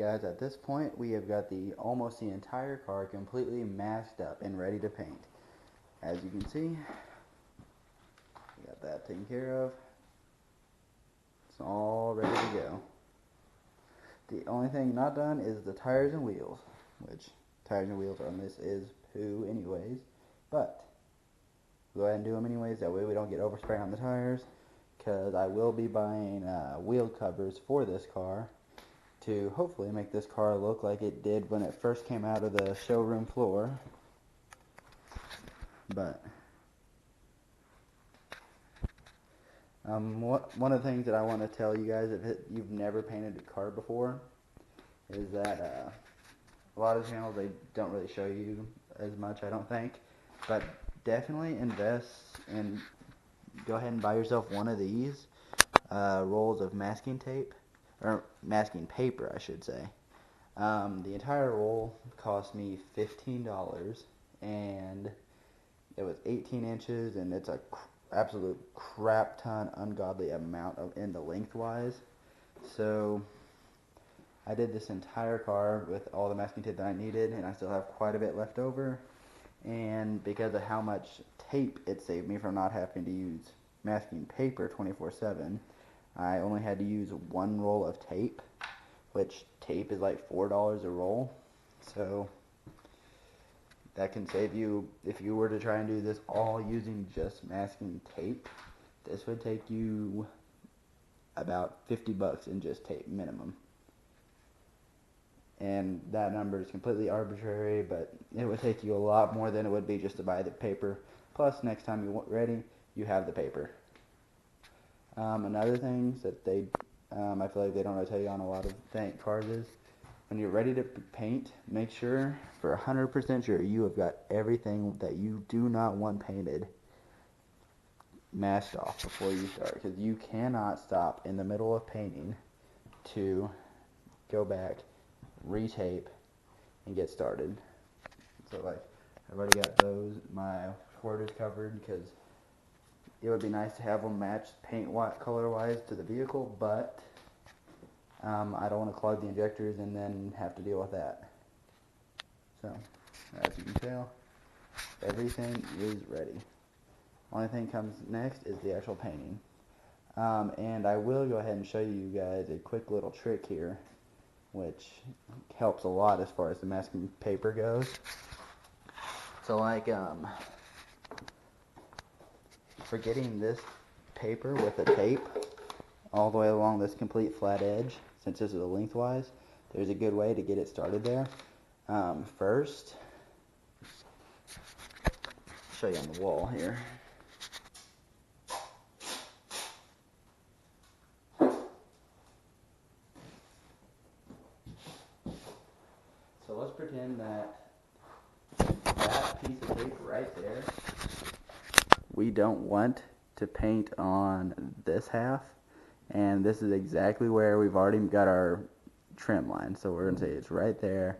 guys, at this point we have got almost the entire car completely masked up and ready to paint. As you can see, we got that taken care of. It's all ready to go. The only thing not done is the tires and wheels, which tires and wheels on this is poo anyways, but we'll go ahead and do them anyways, that way we don't get overspray on the tires, because I will be buying wheel covers for this car to hopefully make this car look like it did when it first came out of the showroom floor. But one of the things that I want to tell you guys, if you've never painted a car before, is that a lot of channels, they don't really show you as much, I don't think, but definitely invest and go ahead and buy yourself one of these rolls of masking tape, or masking paper I should say. The entire roll cost me $15, and it was 18 inches, and it's a absolute crap ton, ungodly amount in the lengthwise. So I did this entire car with all the masking tape that I needed, and I still have quite a bit left over. And because of how much tape it saved me from not having to use masking paper 24/7, I only had to use one roll of tape, which tape is like $4 a roll. So that can save you, if you were to try and do this all using just masking tape, this would take you about $50 in just tape minimum. And that number is completely arbitrary, but it would take you a lot more than it would be just to buy the paper. Plus, next time you're ready, you have the paper. Another thing that I feel like they don't really tell you on a lot of cars is, when you're ready to paint, make sure, for 100% sure, you have got everything that you do not want painted masked off before you start, because you cannot stop in the middle of painting to go back, retape, and get started. So like, I've already got my quarters covered, because it would be nice to have them match paint color wise to the vehicle, but I don't want to clog the injectors and then have to deal with that. So as you can tell, everything is ready. Only thing comes next is the actual painting. And I will go ahead and show you guys a quick little trick here, which helps a lot as far as the masking paper goes. So like, for getting this paper with the tape all the way along this complete flat edge, since this is a lengthwise, there's a good way to get it started there. First, I'll show you on the wall here. So let's pretend that piece of tape right there, we don't want to paint on this half, and this is exactly where we've already got our trim line. So we're going to say it's right there.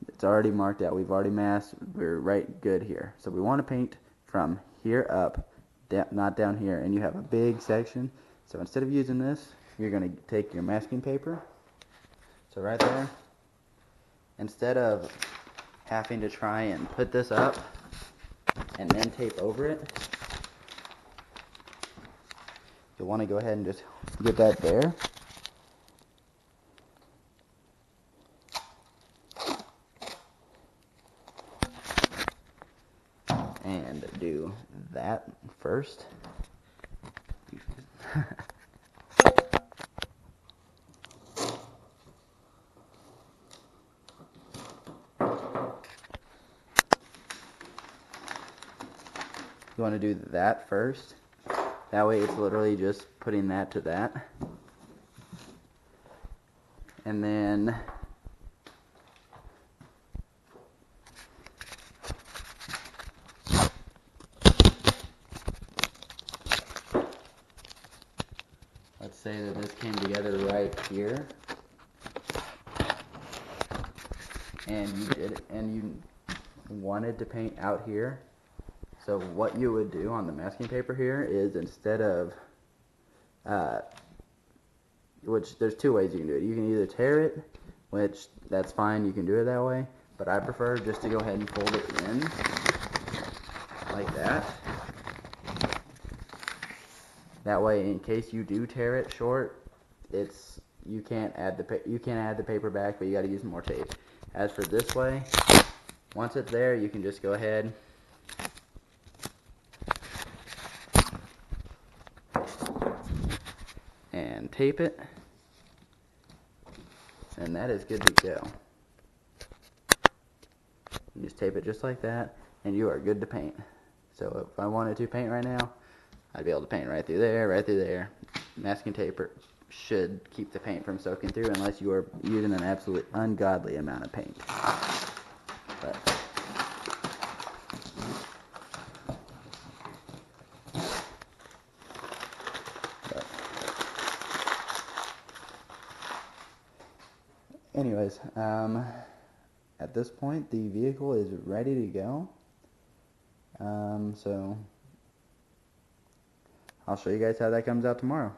It's already marked out. We've already masked. We're right good here. So we want to paint from here up, not down here, and you have a big section. So instead of using this, you're going to take your masking paper. So right there, instead of having to try and put this up and then tape over it, you'll want to go ahead and just get that there. And do that first. You want to do that first. That way it's literally just putting that to that. And then let's say that this came together right here, and you wanted to paint out here. So what you would do on the masking paper here is, instead of which there's two ways you can do it. You can either tear it which that's fine, you can do it that way, but I prefer just to go ahead and fold it in like that. That way, in case you do tear it short, you can't add the paper back, but you got to use more tape. As for this way, once it's there, you can just go ahead and tape it, and that is good to go. You just tape it just like that, and you are good to paint. So if I wanted to paint right now, I'd be able to paint right through there, right through there. Masking tape should keep the paint from soaking through unless you are using an absolute ungodly amount of paint. But anyways, at this point, the vehicle is ready to go. So I'll show you guys how that comes out tomorrow.